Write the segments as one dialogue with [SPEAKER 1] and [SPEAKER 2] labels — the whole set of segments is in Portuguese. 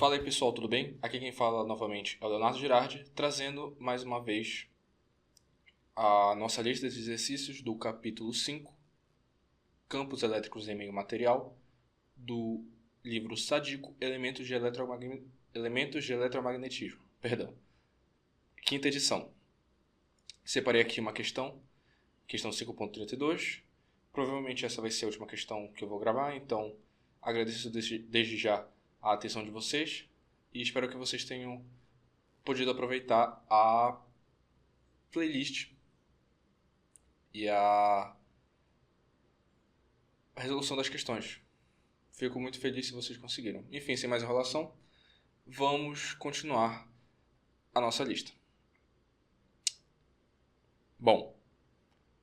[SPEAKER 1] Fala aí pessoal, tudo bem? Aqui quem fala novamente é o Leonardo Girardi, trazendo mais uma vez a nossa lista de exercícios do capítulo 5, Campos Elétricos em Meio Material, do livro Sadico, Elementos de Eletromagnetismo. Quinta edição. Separei aqui uma questão 5.32. Provavelmente essa vai ser a última questão que eu vou gravar, então agradeço desde já a atenção de vocês e espero que vocês tenham podido aproveitar a playlist e a resolução das questões. Fico muito feliz se vocês conseguiram. Enfim, sem mais enrolação, vamos continuar a nossa lista. Bom,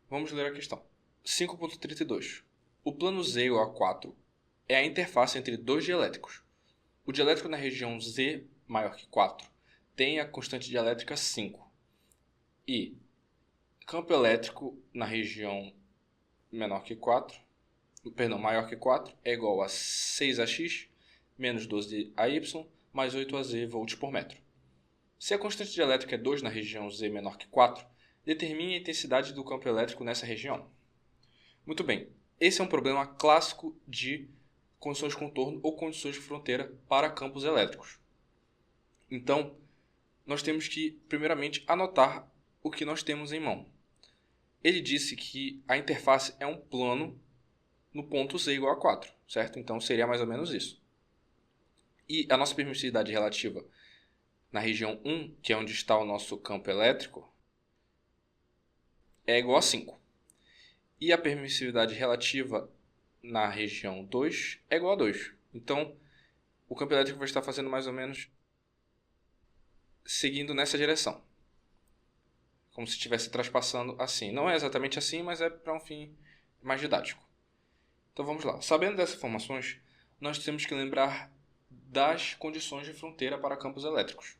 [SPEAKER 1] vamos ler a questão. 5.32. O plano Z ou A4 é a interface entre dois dielétricos. O dielétrico na região Z maior que 4 tem a constante dielétrica 5. E campo elétrico na região maior que 4 é igual a 6AX menos 12AY mais 8AZ volts por metro. Se a constante dielétrica é 2 na região Z menor que 4, determine a intensidade do campo elétrico nessa região. Muito bem, esse é um problema clássico de condições de contorno ou condições de fronteira para campos elétricos. Então, nós temos que, primeiramente, anotar o que nós temos em mão. Ele disse que a interface é um plano no ponto Z igual a 4, certo? Então, seria mais ou menos isso. E a nossa permissividade relativa na região 1, que é onde está o nosso campo elétrico, é igual a 5. E a permissividade relativa na região 2 é igual a 2. Então, o campo elétrico vai estar fazendo mais ou menos seguindo nessa direção. Como se estivesse traspassando assim. Não é exatamente assim, mas é para um fim mais didático. Então vamos lá. Sabendo dessas informações, nós temos que lembrar das condições de fronteira para campos elétricos.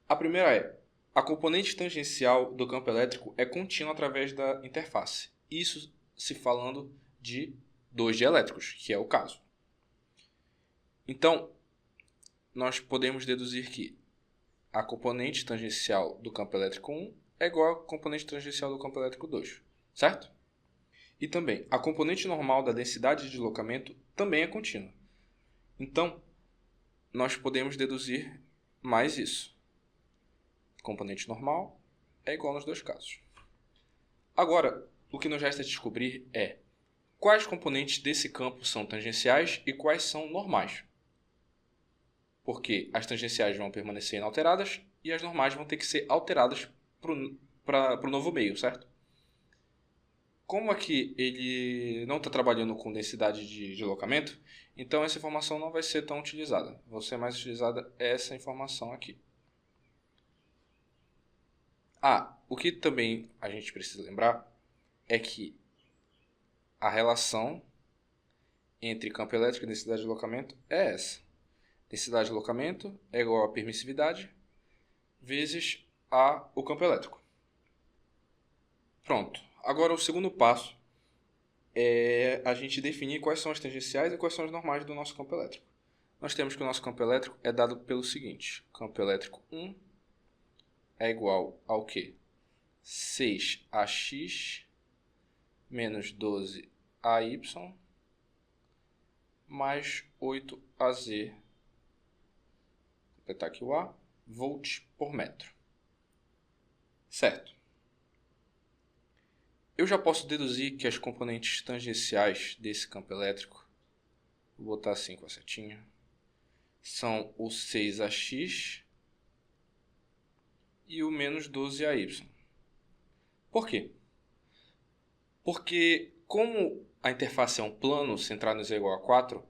[SPEAKER 1] A primeira é: a componente tangencial do campo elétrico é contínua através da interface. Isso se falando de dois dielétricos, que é o caso. Então, nós podemos deduzir que a componente tangencial do campo elétrico 1 é igual à componente tangencial do campo elétrico 2, certo? E também, a componente normal da densidade de deslocamento também é contínua. Então, nós podemos deduzir mais isso. Componente normal é igual nos dois casos. Agora, o que nos resta descobrir é quais componentes desse campo são tangenciais e quais são normais. Porque as tangenciais vão permanecer inalteradas e as normais vão ter que ser alteradas para o novo meio, certo? Como aqui ele não está trabalhando com densidade de deslocamento, então essa informação não vai ser tão utilizada. Vai ser mais utilizada essa informação aqui. O que também a gente precisa lembrar é que a relação entre campo elétrico e densidade de deslocamento é essa. Densidade de deslocamento é igual a permissividade vezes o campo elétrico. Pronto. Agora o segundo passo é a gente definir quais são as tangenciais e quais são as normais do nosso campo elétrico. Nós temos que o nosso campo elétrico é dado pelo seguinte: campo elétrico 1 é igual ao quê? 6AX menos 12AY mais 8AZ, completar aqui o A, volts por metro. Certo. Eu já posso deduzir que as componentes tangenciais desse campo elétrico, vou botar assim com a setinha, são o 6AX e o menos 12AY. Por quê? Porque, como a interface é um plano centrado em Z igual a 4,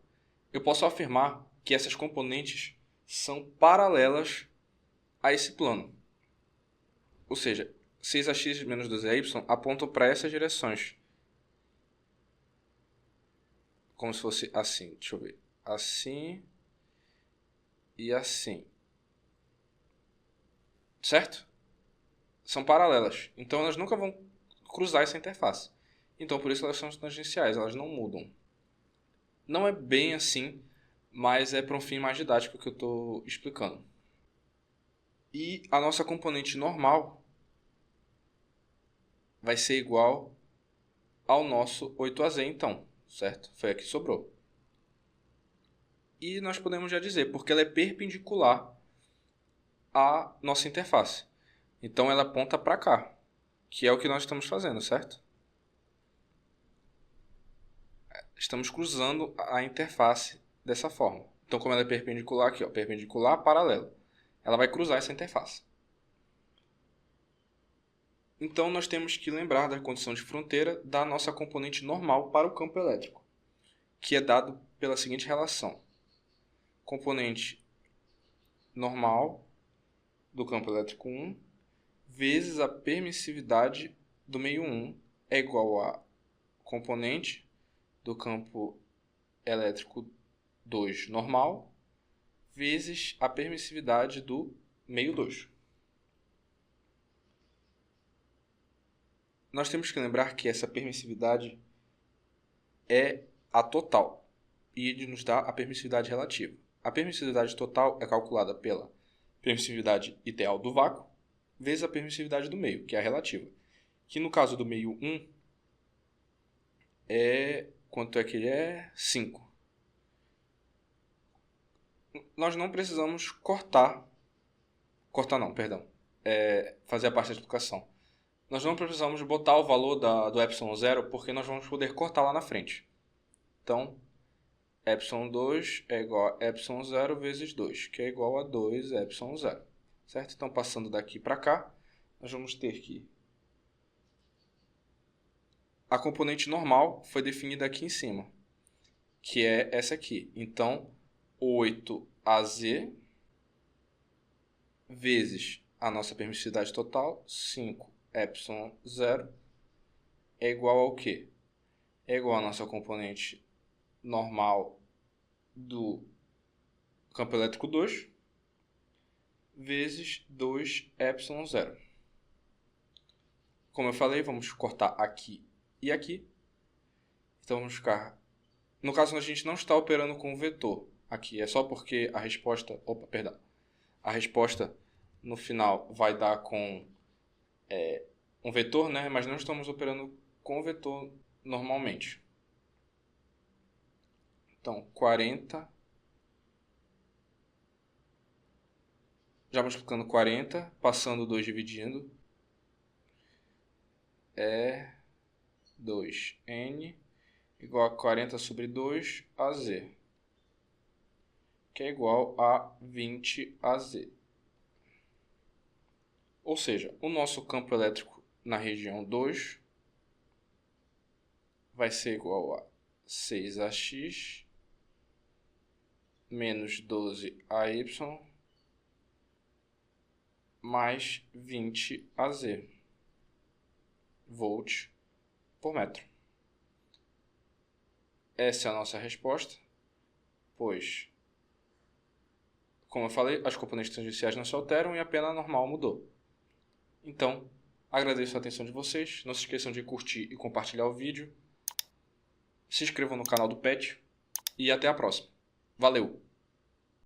[SPEAKER 1] eu posso afirmar que essas componentes são paralelas a esse plano. Ou seja, 6AX menos 12AY apontam para essas direções. Como se fosse assim, deixa eu ver. Assim e assim. Certo? São paralelas. Então elas nunca vão cruzar essa interface. Então por isso elas são tangenciais, elas não mudam. Não é bem assim mas é para um fim mais didático que eu estou explicando. E a nossa componente normal vai ser igual ao nosso 8az, então, certo? Foi a que sobrou. E nós podemos já dizer, porque ela é perpendicular à nossa interface. Então ela aponta para cá, que é o que nós estamos fazendo, certo? Estamos cruzando a interface dessa forma. Então, como ela é perpendicular aqui, ó, perpendicular, paralelo, ela vai cruzar essa interface. Então, nós temos que lembrar da condição de fronteira da nossa componente normal para o campo elétrico, que é dado pela seguinte relação. Componente normal do campo elétrico 1 vezes a permissividade do meio 1 é igual a componente do campo elétrico 2 normal vezes a permissividade do meio 2. Nós temos que lembrar que essa permissividade é a total e ele nos dá a permissividade relativa. A permissividade total é calculada pela permissividade ideal do vácuo vezes a permissividade do meio, que é a relativa. Que no caso do meio 1 é... quanto é que ele é? 5. Nós não precisamos fazer a parte da explicação. Nós não precisamos botar o valor do epsilon 0 porque nós vamos poder cortar lá na frente. Então, epsilon 2 é igual a epsilon 0 vezes 2, que é igual a 2 epsilon 0. Certo? Então, passando daqui para cá, nós vamos ter que... A componente normal foi definida aqui em cima, que é essa aqui. Então, 8az vezes a nossa permissividade total, 5 epsilon 0, é igual ao quê? É igual à nossa componente normal do campo elétrico 2 vezes 2 epsilon 0. Como eu falei, vamos cortar aqui e aqui. Então vamos ficar... No caso, a gente não está operando com o vetor aqui. É só porque a resposta... A resposta no final vai dar com um vetor, né? Mas não estamos operando com o vetor normalmente. Então, 40... Já multiplicando 40, passando 2 dividindo, é 2n igual a 40 sobre 2az, que é igual a 20az. Ou seja, o nosso campo elétrico na região 2 vai ser igual a 6ax menos 12ay mais 20az, volts por metro. Essa é a nossa resposta, pois, como eu falei, as componentes tangenciais não se alteram e a pena normal mudou. Então, agradeço a atenção de vocês. Não se esqueçam de curtir e compartilhar o vídeo. Se inscrevam no canal do PET e até a próxima. Valeu!